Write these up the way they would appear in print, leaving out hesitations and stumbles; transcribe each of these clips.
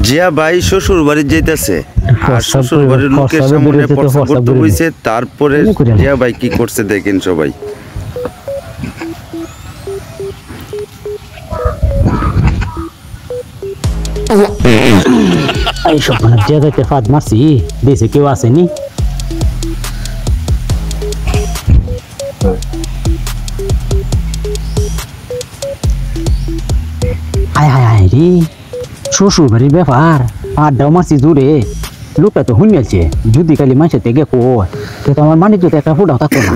জিয়া ভাই শ্বশুর বাড়ি যাইতেছে আর শ্বশুর বাড়ির লোকের সামনে প্রস্তাব করতে হইছে। তারপরে জিয়া ভাই কি করছে দেখেন সবাই। এই সব জায়গাতে ফাঁদ মারছি, দেশে কেউ আসেনি। আয় হায় হায় রে, শ্বশুর বাড়ির ব্যাপার আড্ডাও মারছি জোরে। লোকটা তো শুনিয়েছে যদি খালি মানুষের থেকে কয় তো আমার মানিক যদি একটা ফুটাও থাকতো না।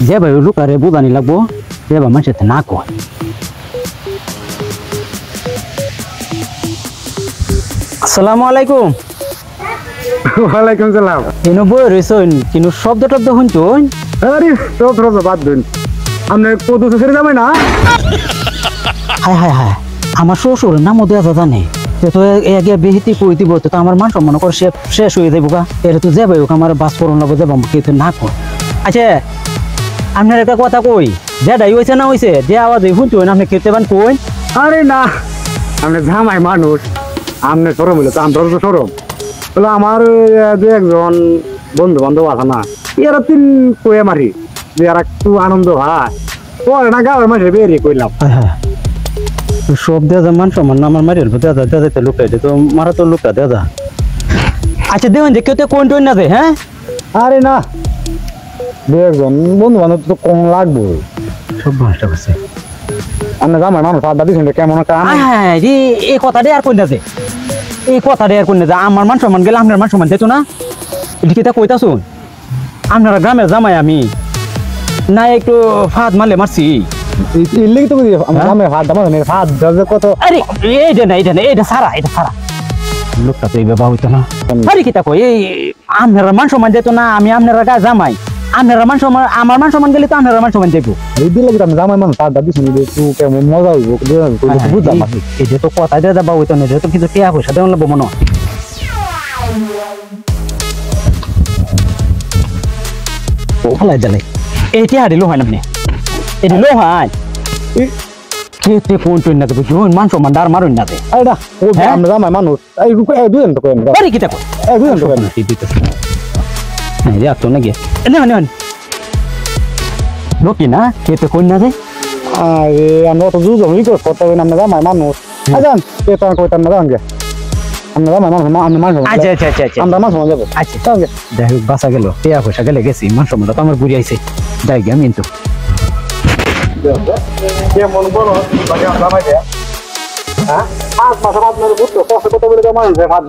যে ভাই ওই লোকারে বোঝানি লাগবো, যে বা মানুষের না কয়। আসসালামু আলাইকুম। ওয়ালাইকুম সালাম। এনে বই রয়েছেন কিন্তু শব্দ টব্দ শুনছেন? আরে সব বাদ দিন, আপনি কত ছেড়ে যাবে না? হায় হায় হায়, আমার শ্বশুরের নামও দেওয়া জানে তো এগে বেহিতি কই দিব তো আমার মান সম্মান করে শেষ হয়ে যাবো গা। এটা তো যাবে আমার বাস করুন লাগবে যাবো কিন্তু না কর। আচ্ছা আপনার একটা কথা কই, যেটাই হয়েছে না হয়েছে যে আওয়াজ শুনছেন আপনি খেতে পান কই? আরে না, আপনি জামাই মানুষ, আপনি সরম হইলে তো আমরা তো সরম বলে। আমার দু একজন বন্ধু বান্ধব আছে না, এরা তিন কয়ে মারি যে আর একটু আনন্দ হয় পরে না গাঁয়ের মাঝে বেরিয়ে কইলাম। সব দেওয়া যা মান সম্মান আমার মারির দেওয়া দেওয়া যাইতে লোকটা তো মারা তো লোকটা দেওয়া যা। আচ্ছা দেখুন যে কেউ তো কোন টোন না দে। হ্যাঁ আরে না, দু একজন বন্ধু বান্ধব তো কম লাগবে। সব মানুষটা বসে আপনি জামাই মানুষ আড্ডা দিচ্ছেন কেমন একটা হ্যাঁ রে, এই কথাটাই আর কই না যে, এই কথাটাই আর কই না যে আমার মান সম্মান গেলে আপনার মান সম্মান দিত না। এদিকে তা কইতা শুন, আপনারা গ্রামের জামাই আমি না একটু ফাঁদ মারলে মারছি। আরে এইটা না এইটা না, এটা সারা এটা সারা লোকটা তো এই ব্যাপার হইতো না। আরে কি তা কই, এই আপনারা মান সম্মান দিত না, আমি আপনারা গা জামাই, আপনারা মান সম্মান আমার মান সম্মান গেলে তো আপনারা মান সম্মান দেখবো। জামাই মানুষ আড্ডা দিচ্ছেন কেমন মজা হইব বুঝলাম। এটা তো কথা দিয়ে যাবা হইতো না, এটা তো কিছু টিয়া পয়সা দেওয়া লাগবো মনে হয়। ফেলাই জ্বালাই এটি হারিল হয় না, আপনি এটি লো হয় খেতে কোন টুন না দেবো মান সম্মান আর মারুন না দে। আমরা জামাই মানুষ দুজন তো কেন কি তা দুজন তো কেন তো নাকি লোকি না খেতে কোন না দে। আরে আমরা তো দুজন করতে হবে, আমরা জামাই মানুষ জান কইতাম না জান গে আমরা জামাই মানুষ আমরা মানুষ। আচ্ছা আচ্ছা আচ্ছা আচ্ছা আমরা মানুষ যাবো। আচ্ছা যাই হোক বাঁচা গেল, টিয়া পয়সা গেলে গেছি, মান সম্মান তো আমার ঘুরে আইছে। যাই গে আমি তো কেমন বলো জামাই হ্যাঁ 5 মাস আপনার বুঝতো কষ্ট কত বলে মানুষ ভাত